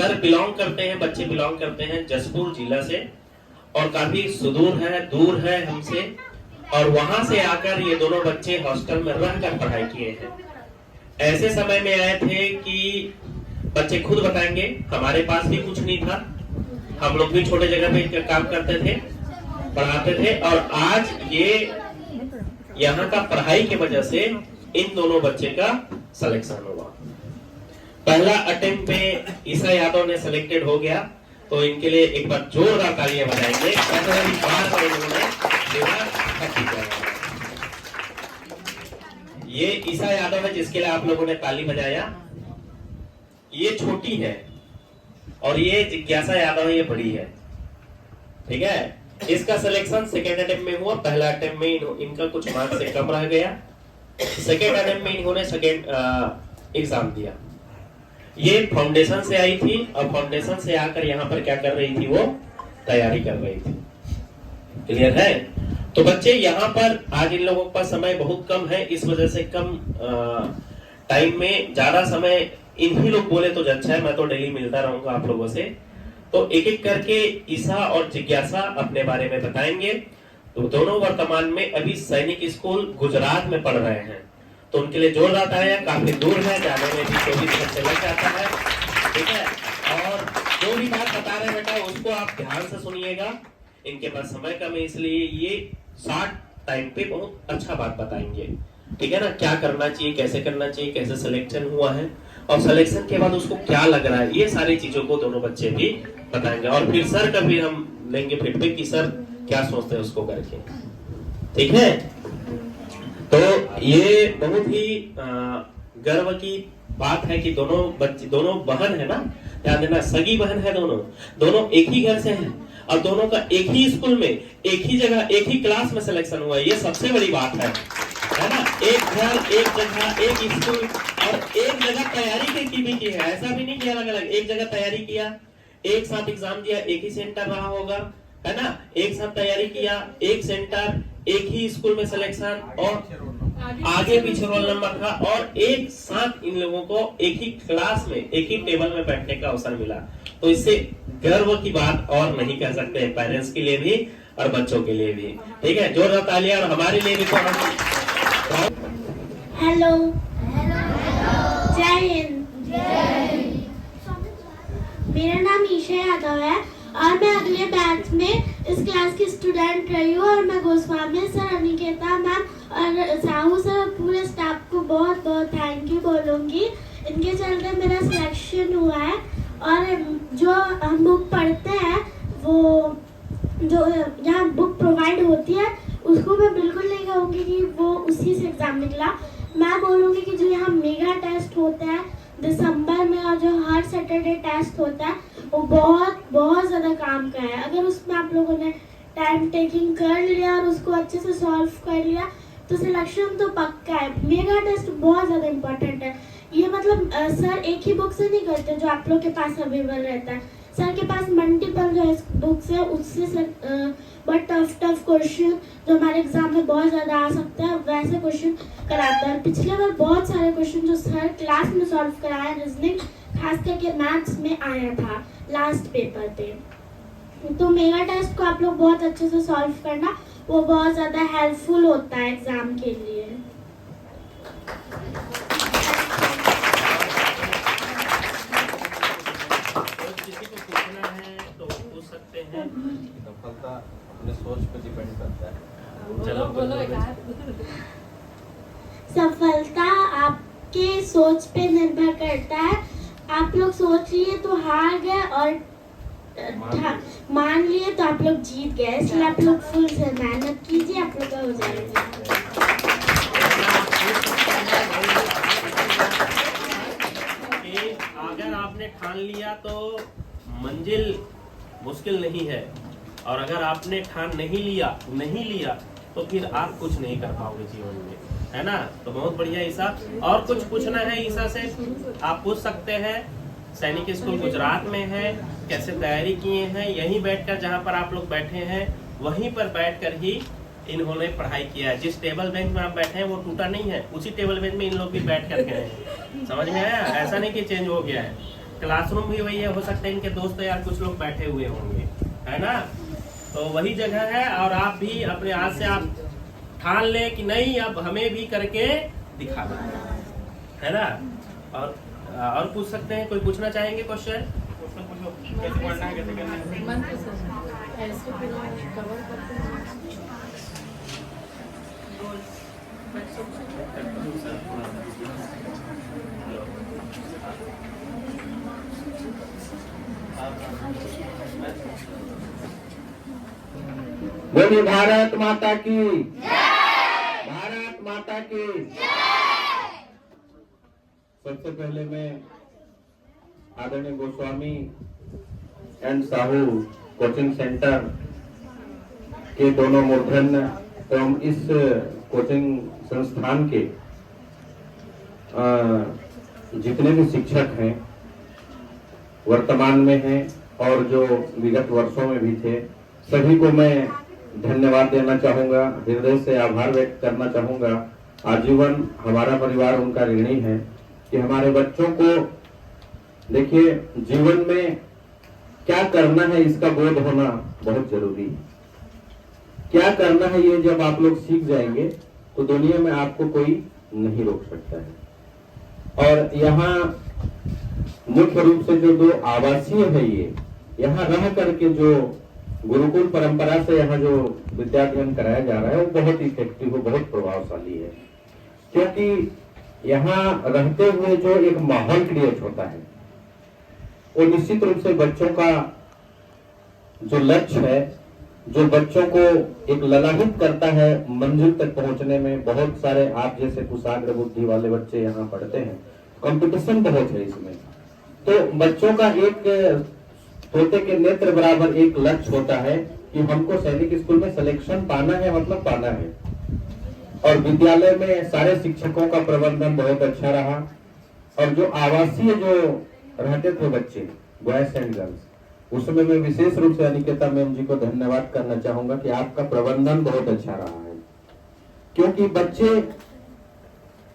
Sir belong करते हैं, बच्चे बिलोंग करते हैं जसपुर जिला से और काफी सुदूर है, दूर है हमसे, और वहां से आकर ये दोनों बच्चे हॉस्टल में रहकर पढ़ाई किए हैं। ऐसे समय में आए थे कि बच्चे खुद बताएंगे हमारे पास भी कुछ नहीं था, हम लोग भी छोटे जगह पे काम करते थे, पढ़ाते थे, और आज ये यहाँ का पढ़ाई की वजह से इन दोनों बच्चे का सिलेक्शन हुआ। पहला अटेम्प्ट में ईसा यादव ने सिलेक्टेड हो गया, तो इनके लिए एक बार जोरदार तालियां बजाएंगे। ये ईसा यादव है जिसके लिए आप लोगों ने ताली बजाया। ये छोटी है और ये जिज्ञासा यादव है, ये बड़ी है, ठीक है। इसका सिलेक्शन सेकेंड अटेम्प्ट में हुआ, पहला अटेम्प्ट में इनका कुछ मार्क्स से कम रह गया, सेकेंड अटेम्प्ट में इन्होंने सेकेंड एग्जाम दिया। ये फाउंडेशन से आई थी और फाउंडेशन से आकर यहाँ पर क्या कर रही थी, वो तैयारी कर रही थी। क्लियर है? तो बच्चे यहाँ पर आज इन लोगों का समय बहुत कम है, इस वजह से कम टाइम में ज्यादा समय इन्हीं लोग बोले तो अच्छा है, मैं तो डेली मिलता रहूंगा आप लोगों से। तो एक एक करके ईसा और जिज्ञासा अपने बारे में बताएंगे। तो दोनों वर्तमान में अभी सैनिक स्कूल गुजरात में पढ़ रहे हैं, तो उनके लिए जोरदार तालियां। काफी दूर है, जाने में भी 24 घंटे लग जाता है, ठीक है। और जो भी बात बता रहे हैं बेटा उसको आप ध्यान से सुनिएगा, इनके पास समय कम है इसलिए ये शॉर्ट टाइम पे बहुत अच्छा बात बताएंगे, ठीक है ना। क्या करना चाहिए, कैसे करना चाहिए, कैसे सिलेक्शन हुआ है और सिलेक्शन के बाद उसको क्या लग रहा है, ये सारी चीजों को दोनों बच्चे भी बताएंगे। और फिर सर का भी हम लेंगे फीडबैक कि सर क्या सोचते हैं उसको करके, ठीक है। तो ये बहुत ही गर्व की बात है कि दोनों बच्चे, दोनों बहन है ना, ध्यान देना, सगी बहन है, दोनों एक ही घर से हैं और दोनों का एक ही स्कूल में, एक ही जगह, एक ही क्लास में सिलेक्शन हुआ है। ये सबसे बड़ी बात है ना। एक घर, एक जगह, एक स्कूल और एक जगह तैयारी की भी की है, ऐसा भी नहीं किया अलग अलग, एक जगह तैयारी किया, एक साथ एग्जाम दिया, एक ही सेंटर रहा होगा, है ना, एक साथ तैयारी किया, एक सेंटर, एक ही स्कूल में सिलेक्शन और आगे पीछे रोल नंबर था और एक साथ इन लोगों को एक ही क्लास में, एक ही टेबल में बैठने का अवसर मिला। तो इससे गर्व की बात और नहीं कह सकते हैं, पेरेंट्स के लिए भी और बच्चों के लिए भी, ठीक है। जोरदार तालियां। और हमारे लिए भी तो हेलो, जय हिंद। मेरा नाम ईशा यादव है और मैं अगले बैच में इस क्लास की स्टूडेंट रही हूँ और मैं गोस्वामी सर, अनिकेता मैम और साहू सर और पूरे स्टाफ को बहुत बहुत थैंक यू बोलूँगी। इनके चलते मेरा सिलेक्शन हुआ है और जो हम बुक पढ़ते हैं, वो जो यहाँ बुक प्रोवाइड होती है उसको मैं बिल्कुल नहीं कहूँगी कि वो उसी से एग्ज़ाम निकला। मैं बोलूँगी कि जो यहाँ मेगा टेस्ट होता है दिसंबर में और जो हर सैटरडे टेस्ट होता है, वो बहुत ज़्यादा काम का है। अगर उसमें आप लोगों ने टाइम टेकिंग कर लिया और उसको अच्छे से सॉल्व कर लिया तो सिलेक्शन तो पक्का है। मेगा टेस्ट बहुत ज़्यादा इम्पोर्टेंट है। ये मतलब सर एक ही बुक से नहीं करते जो आप लोग के पास अवेलेबल रहता है, सर के पास मल्टीपल जो बुक्स है उससे सर बहुत टफ क्वेश्चन जो हमारे एग्जाम में बहुत ज़्यादा आ सकता है वैसे क्वेश्चन कराता है। पिछले बार बहुत सारे क्वेश्चन जो सर क्लास में सॉल्व कराया, रीजनिंग खास करके मैथ्स में आया था लास्ट पेपर पे। तो मेगा टेस्ट को आप लोग बहुत अच्छे से सॉल्व करना, वो बहुत ज़्यादा हेल्पफुल होता है एग्जाम के लिए। सफलता अपने सोच पे डिपेंड करता है। चलो बोलो। सफलता आपके सोच पे निर्भर करता है। आप लोग सोच लिए तो हार गए और मान लिए तो आप लोग जीत गए, इसलिए आप लोग फुल से मेहनत कीजिए, आप लोग का हो जाएगा। अगर आपने ठान लिया तो मंजिल मुश्किल नहीं है, और अगर आपने ठान नहीं लिया तो फिर आप कुछ नहीं कर पाओगे जीवन में, है ना। तो बहुत बढ़िया ईसा। और कुछ पूछना है ईसा से आप पूछ सकते हैं। सैनिक स्कूल गुजरात में है, कैसे तैयारी किए हैं, यहीं बैठकर जहां पर आप लोग बैठे हैं वहीं पर बैठकर ही इन्होंने पढ़ाई किया है। जिस टेबल बेंच में आप बैठे हैं वो टूटा नहीं है, उसी टेबल बेंच में इन लोग भी बैठ कर गए हैं। समझ में आया? ऐसा नहीं कि चेंज हो गया है। क्लासरूम भी वही है, हो सकता है इनके दोस्त यार कुछ लोग बैठे हुए होंगे, है ना। तो वही जगह है, और आप भी अपने हाथ से आप ठान ले कि नहीं अब हमें भी करके दिखाना है ना। और पूछ सकते हैं, कोई पूछना चाहेंगे क्वेश्चन? कैसे पढ़ना है, कैसे करना है? बोलिए भारत माता की, भारत माता की। सबसे पहले मैं आदरणीय Goswami and Sahu coaching centre के दोनों मूर्धन्य एवं इस कोचिंग संस्थान के जितने भी शिक्षक हैं, वर्तमान में हैं और जो विगत वर्षों में भी थे, सभी को मैं धन्यवाद देना चाहूंगा, हृदय से आभार व्यक्त करना चाहूंगा। आजीवन हमारा परिवार उनका ऋणी है कि हमारे बच्चों को, देखिए, जीवन में क्या करना है इसका बोध होना बहुत जरूरी है। क्या करना है ये जब आप लोग सीख जाएंगे तो दुनिया में आपको कोई नहीं रोक सकता है। और यहाँ मुख्य रूप से जो दो आवासीय है, ये यहाँ रह करके जो गुरुकुल परंपरा से यहाँ जो विद्याध्ययन कराया जा रहा है वो बहुत इफेक्टिव हो, बहुत प्रभावशाली है। क्योंकि यहाँ रहते हुए जो एक माहौल क्रिएट होता है वो निश्चित रूप से बच्चों का जो लक्ष्य है, जो बच्चों को एक ललाहित करता है मंजिल तक पहुंचने में। बहुत सारे आप जैसे कुशाग्र बुद्धि वाले बच्चे यहाँ पढ़ते हैं, कंपटीशन बहुत है इसमें। तो बच्चों का एक तोते के नेत्र बराबर एक लक्ष्य होता है कि हमको सैनिक स्कूल में सिलेक्शन पाना है, मतलब पाना है। और विद्यालय में सारे शिक्षकों का प्रबंधन बहुत अच्छा रहा। और जो आवासीय जो रहते थे बच्चे, बॉयज एंड गर्ल्स, उसमें मैं विशेष रूप से अनिकेता मैम जी को धन्यवाद करना चाहूंगा कि आपका प्रबंधन बहुत अच्छा रहा है। क्योंकि बच्चे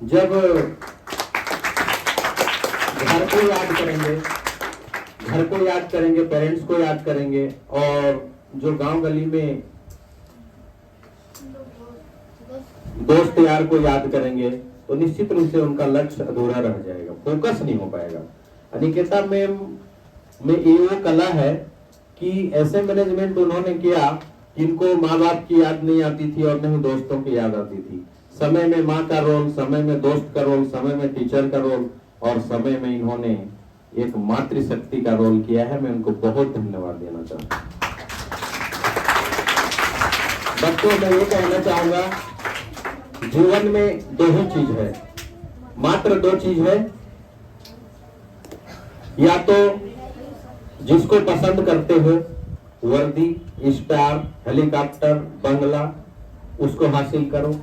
जब घर को याद करेंगे, घर को याद करेंगे, पेरेंट्स को याद करेंगे, और जो गांव गली में दोस्त यार को याद करेंगे, तो निश्चित रूप से उनका लक्ष्य अधूरा रह जाएगा, फोकस नहीं हो पाएगा। अनिकेता मैम में ये कला है कि ऐसे मैनेजमेंट उन्होंने किया कि इनको माँ बाप की याद नहीं आती थी और नहीं दोस्तों की याद आती थी। समय में माँ का रोल, समय में दोस्त का रोल, समय में टीचर का रोल, और समय में इन्होंने एक मातृशक्ति का रोल किया है। मैं उनको बहुत धन्यवाद देना चाहूंगा। बच्चों, मैं ये कहना चाहूंगा, जीवन में दो ही चीज है, मात्र दो चीज है। या तो जिसको पसंद करते हो, वर्दी, स्टार, हेलीकॉप्टर, बंगला, उसको हासिल करो।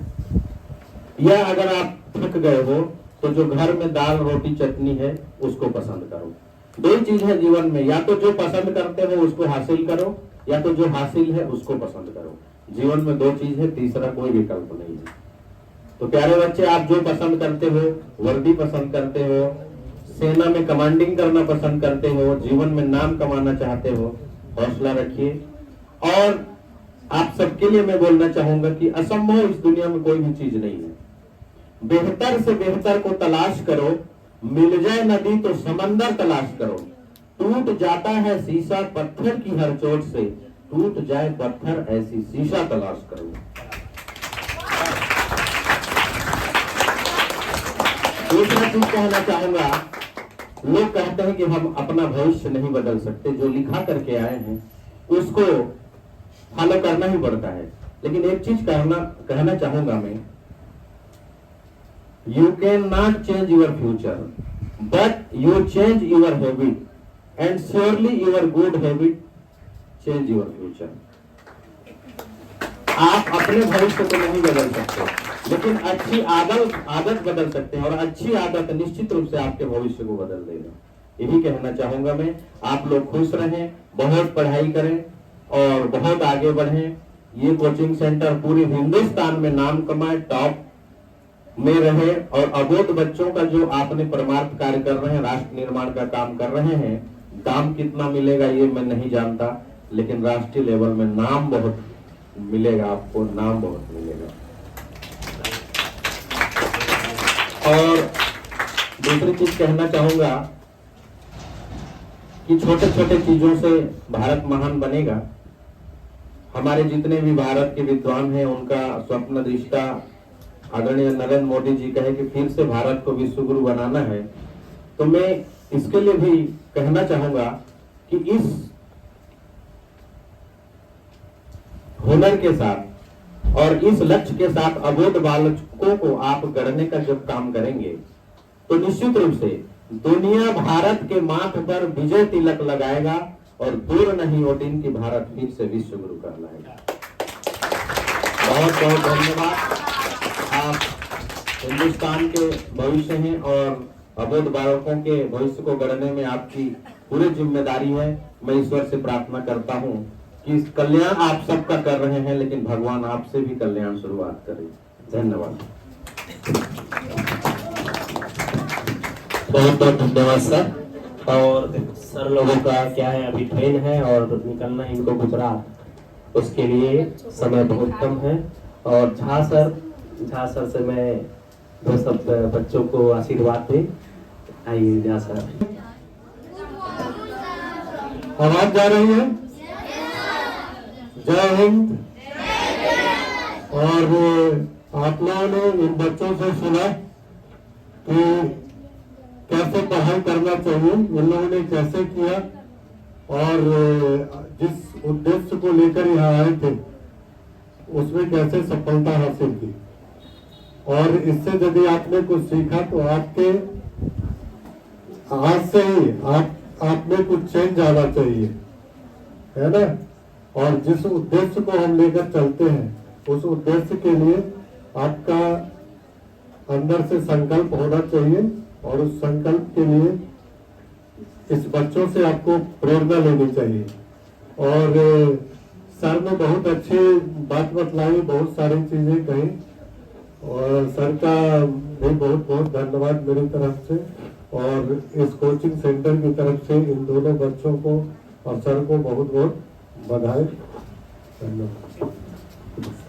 या अगर आप थक गए हो तो जो घर में दाल रोटी चटनी है उसको पसंद करो। दो ही चीज है जीवन में, या तो जो पसंद करते हो उसको हासिल करो, या तो जो हासिल है उसको पसंद करो। जीवन में दो चीज है, तीसरा कोई विकल्प नहीं है। तो प्यारे बच्चे, आप जो पसंद करते हो, वर्दी पसंद करते हो, सेना में कमांडिंग करना पसंद करते हो, जीवन में नाम कमाना चाहते हो, हौसला रखिए। और आप सबके लिए मैं बोलना चाहूंगा कि असंभव इस दुनिया में कोई भी चीज नहीं है। बेहतर से बेहतर को तलाश करो, मिल जाए नदी तो समंदर तलाश करो। टूट जाता है शीशा पत्थर की हर चोट से, टूट जाए पत्थर ऐसी शीशा तलाश करो। दूसरा चीज कहना चाहूंगा, लोग कहते हैं कि हम अपना भविष्य नहीं बदल सकते, जो लिखा करके आए हैं उसको फॉलो करना ही पड़ता है। लेकिन एक चीज कहना चाहूंगा मैं, you can not change your future but you change your habit, and surely your good habit change your future. आप अपने भविष्य को नहीं बदल सकते, लेकिन अच्छी आदत बदल सकते हैं, और अच्छी आदत निश्चित रूप से आपके भविष्य को बदल देगा। यही कहना चाहूंगा मैं। आप लोग खुश रहें, बहुत पढ़ाई करें और बहुत आगे बढ़ें। ये कोचिंग सेंटर पूरे हिंदुस्तान में नाम कमाए, टॉप में रहे और अबोध बच्चों का जो आपने परमार्थ कार्य कर रहे हैं, राष्ट्र निर्माण का काम कर रहे हैं, दाम कितना मिलेगा ये मैं नहीं जानता, लेकिन राष्ट्रीय लेवल में नाम बहुत मिलेगा, आपको नाम बहुत मिलेगा। और दूसरी चीज कहना चाहूंगा कि छोटे छोटे चीजों से भारत महान बनेगा। हमारे जितने भी भारत के विद्वान हैं उनका स्वप्न दृष्टा आदरणीय नरेंद्र मोदी जी कहे कि फिर से भारत को विश्व गुरु बनाना है, तो मैं इसके लिए भी कहना चाहूंगा कि इस हुनर के साथ और इस लक्ष्य के साथ अबोध बालकों को आप गढ़ने का जब काम करेंगे तो निश्चित रूप से दुनिया भारत के माथ पर विजय तिलक लगाएगा और दूर नहीं वो दिन की भारत फिर से विश्व गुरु कहलाएगा। बहुत बहुत धन्यवाद। आप हिंदुस्तान के भविष्य हैं और अबोध बालकों के भविष्य को गढ़ने में आपकी पूरी जिम्मेदारी है। मैं ईश्वर से प्रार्थना करता हूं कि इस कल्याण आप सबका कर रहे हैं, लेकिन भगवान आपसे भी कल्याण शुरुआत करें। धन्यवाद। बहुत बहुत धन्यवाद सर। और सर लोगों का क्या है, अभी ट्रेन है और निकलना है इनको गुजरात, उसके लिए समय बहुत कम है। और झा सर से मैं दो शब्द बच्चों को आशीर्वाद दे। आइए झा सर। आवाज जा रही है? जय हिंद। और आप लोगों ने इन बच्चों से सुना कि कैसे पढ़ाई करना चाहिए, इन लोगों ने कैसे किया और जिस उद्देश्य को लेकर यहाँ आए थे उसमें कैसे सफलता हासिल की। और इससे यदि आपने कुछ सीखा तो आपके आज से ही आप में कुछ चेंज आना चाहिए, है ना। और जिस उद्देश्य को हम लेकर चलते हैं उस उद्देश्य के लिए आपका अंदर से संकल्प होना चाहिए और उस संकल्प के लिए इस बच्चों से आपको प्रेरणा लेनी चाहिए। और सर ने बहुत अच्छी बात बतलाई, बहुत सारी चीजें कही और सर का भी बहुत बहुत धन्यवाद मेरी तरफ से और इस कोचिंग सेंटर की तरफ से इन दोनों बच्चों को और सर को बहुत बहुत बधाई। धन्यवाद।